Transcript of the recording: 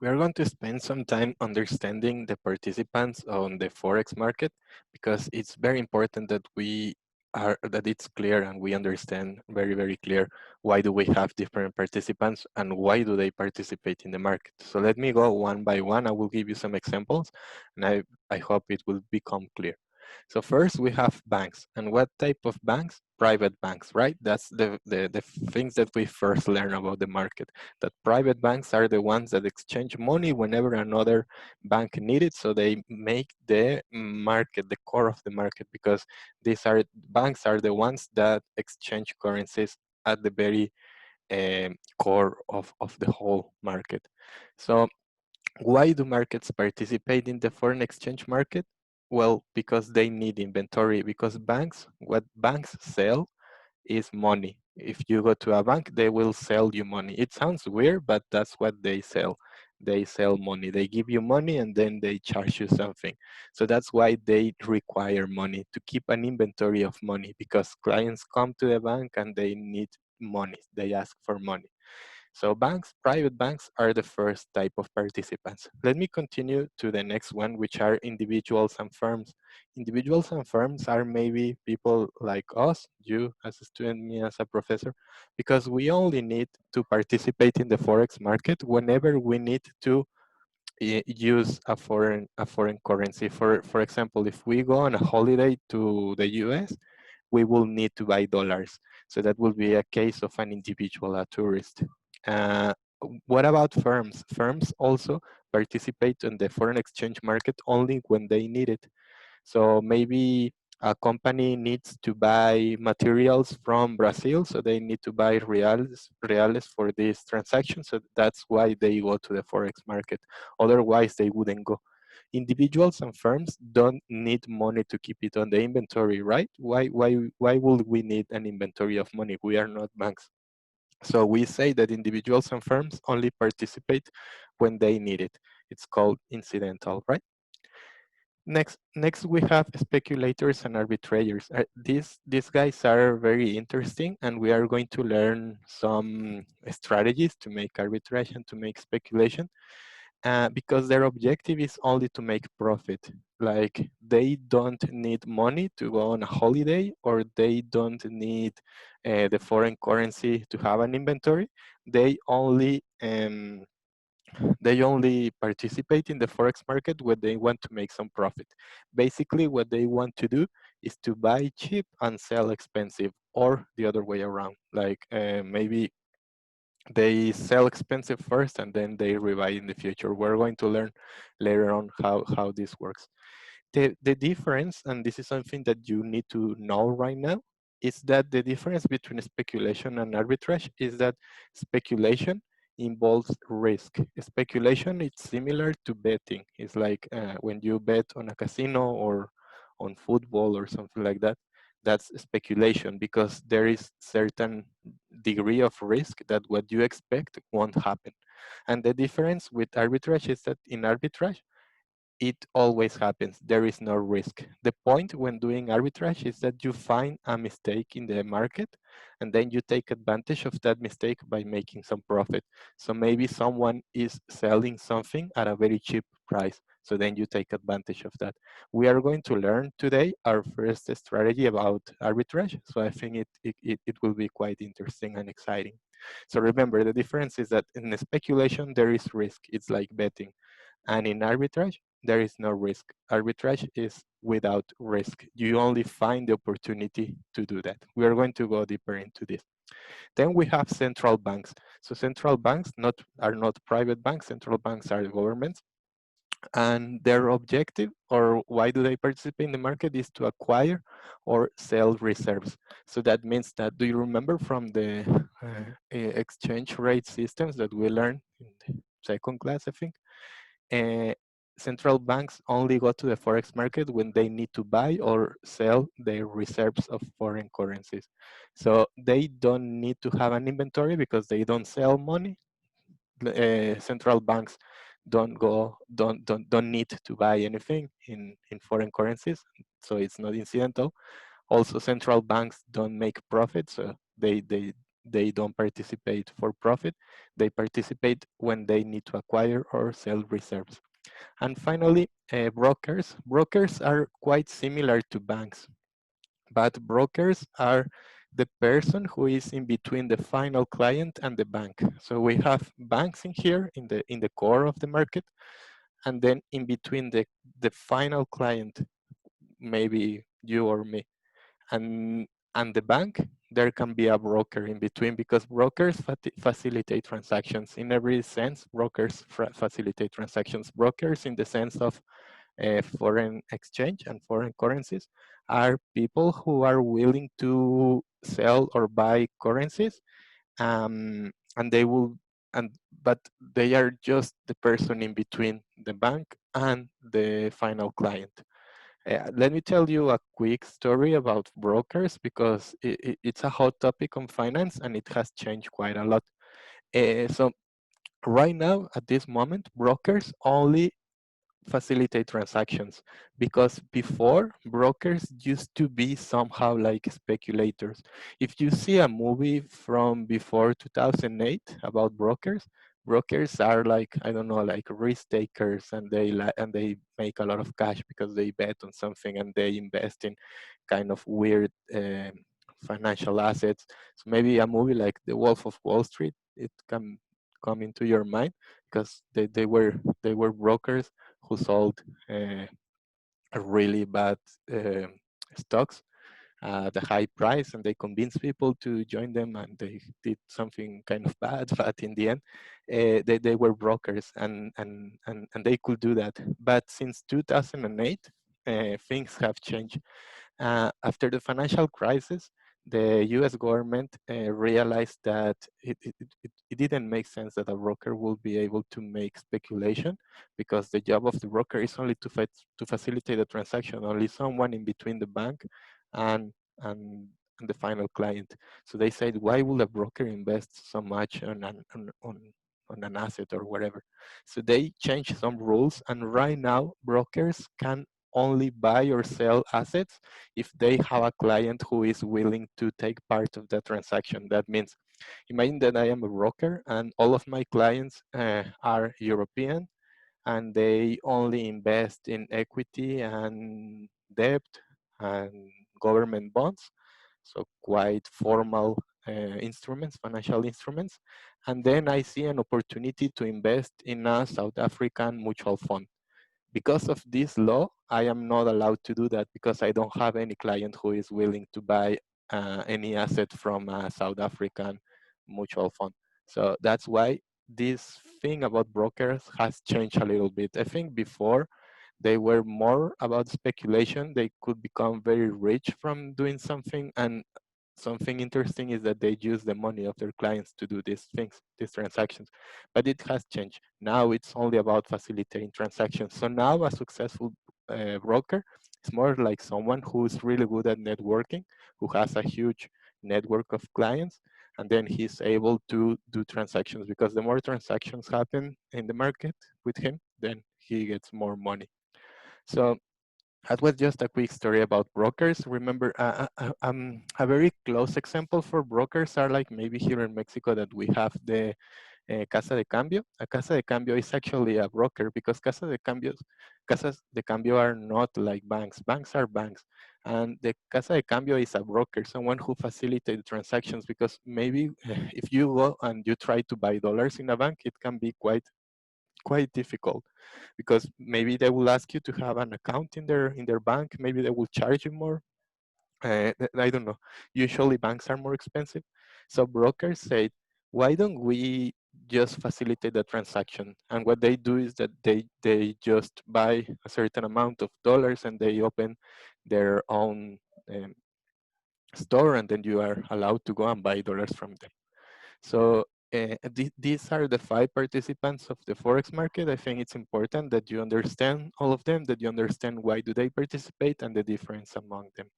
We are going to spend some time understanding the participants on the Forex market because it's very important that that it's clear and we understand very clear why do we have different participants and why do they participate in the market. So let me go one by one. I will give you some examples and I hope it will become clear. So first we have banks. And what type of banks? Private banks, right? That's the things that we first learn about the market, that private banks are the ones that exchange money whenever another bank needs it. So they make the market, the core of the market, because banks are the ones that exchange currencies at the very core of the whole market. So why do markets participate in the foreign exchange market? Well, because they need inventory, because what banks sell is money. If you go to a bank, they will sell you money. It sounds weird, but that's what they sell. They sell money. They give you money and then they charge you something. So that's why they require money to keep an inventory of money, because clients come to the bank and they need money. They ask for money. So private banks are the first type of participants. Let me continue to the next one, which are individuals and firms. Individuals and firms are maybe people like us, you as a student, me as a professor, because we only need to participate in the Forex market whenever we need to use a foreign currency. For example, if we go on a holiday to the US, we will need to buy dollars. So that will be a case of an individual, a tourist. Uh, what about firms? Firms also participate in the foreign exchange market only when they need it. So maybe a company needs to buy materials from Brazil, so they need to buy reales for this transaction. So that's why they go to the forex market. Otherwise, they wouldn't go. Individuals and firms don't need money to keep it on the inventory, right? Why would we need an inventory of money? We are not banks. So we say that individuals and firms only participate when they need it. It's called incidental, right? Next we have speculators and arbitrators. These guys are very interesting, and we are going to learn some strategies to make arbitrage and to make speculation, because their objective is only to make profit. Like they don't need money to go on a holiday, or they don't need the foreign currency to have an inventory. They only participate in the forex market when they want to make some profit. Basically, what they want to do is to buy cheap and sell expensive, or the other way around. Like maybe they sell expensive first and then they rebuy in the future. We're going to learn later on how this works. The difference, and this is something that you need to know right now, is that the difference between speculation and arbitrage is that speculation involves risk. Speculation is similar to betting. It's like when you bet on a casino or on football or something like that. That's speculation, because there is certain degree of risk that what you expect won't happen. And the difference with arbitrage is that in arbitrage, it always happens. There is no risk. The point when doing arbitrage is that you find a mistake in the market and then you take advantage of that mistake by making some profit. So maybe someone is selling something at a very cheap price. So then you take advantage of that. We are going to learn today our first strategy about arbitrage. So I think it will be quite interesting and exciting. So remember, the difference is that in speculation, there is risk. It's like betting. And in arbitrage, there is no risk. Arbitrage is without risk. You only find the opportunity to do that. We are going to go deeper into this. Then we have central banks. So central banks are not private banks. Central banks are governments. And their objective, or why do they participate in the market, is to acquire or sell reserves. So that means that, do you remember from the exchange rate systems that we learned in the second class, I think? uh, Central banks only go to the forex market when they need to buy or sell their reserves of foreign currencies. So they don't need to have an inventory because they don't sell money. Central banks don't need to buy anything in foreign currencies, so it's not incidental. Also, central banks don't make profits, so they they don't participate for profit. They participate when they need to acquire or sell reserves. And finally, brokers. Brokers are quite similar to banks, but brokers are the person who is in between the final client and the bank. So we have banks in here in the core of the market, and then in between the final client, maybe you or me, and the bank, there can be a broker in between, because brokers facilitate transactions in every sense. Brokers facilitate transactions. Brokers in the sense of foreign exchange and foreign currencies are people who are willing to sell or buy currencies, and they will and but they are just the person in between the bank and the final client. Let me tell you a quick story about brokers, because it's a hot topic on finance and it has changed quite a lot. So right now, at this moment, brokers only facilitate transactions, because before, brokers used to be somehow like speculators. If you see a movie from before 2008 about brokers, brokers are like, I don't know, like risk takers, and they make a lot of cash because they bet on something and they invest in kind of weird financial assets. So maybe a movie like The Wolf of Wall Street, it can come into your mind, because they were brokers who sold uh, really bad uh, stocks at a high price, and they convinced people to join them, and they did something kind of bad, but in the end, they were brokers, and they could do that. But since 2008, things have changed. After the financial crisis, the US government realized that it didn't make sense that a broker would be able to make speculation, because the job of the broker is only to facilitate the transaction, only someone in between the bank and, and, and the final client. So they said, why would a broker invest so much on an asset or whatever? So they changed some rules, and right now brokers can only buy or sell assets if they have a client who is willing to take part of the transaction. That means, imagine that I am a broker and all of my clients are European, and they only invest in equity and debt and government bonds, so quite formal instruments, financial instruments. And then I see an opportunity to invest in a South African mutual fund. Because of this law, I am not allowed to do that, because I don't have any client who is willing to buy any asset from a South African mutual fund. So that's why this thing about brokers has changed a little bit. I think before they were more about speculation. They could become very rich from doing something, and something interesting is that they use the money of their clients to do these things, these transactions. But it has changed. Now it's only about facilitating transactions. So now a successful broker is more like someone who's really good at networking, who has a huge network of clients, and then he's able to do transactions, because the more transactions happen in the market with him, then he gets more money. So that was just a quick story about brokers. Remember, a very close example for brokers are like maybe here in Mexico that we have the Casa de Cambio. A Casa de Cambio is actually a broker, because Casas de Cambio are not like banks. Banks are banks. And the Casa de Cambio is a broker, someone who facilitates transactions, because maybe if you go and you try to buy dollars in a bank, it can be quite difficult, because maybe they will ask you to have an account in their bank. Maybe they will charge you more. I don't know. Usually banks are more expensive. So brokers say, why don't we just facilitate the transaction? And what they do is that they just buy a certain amount of dollars, and they open their own um, store, and then you are allowed to go and buy dollars from them. So these are the 5 participants of the Forex market. I think it's important that you understand all of them, that you understand why do they participate and the difference among them.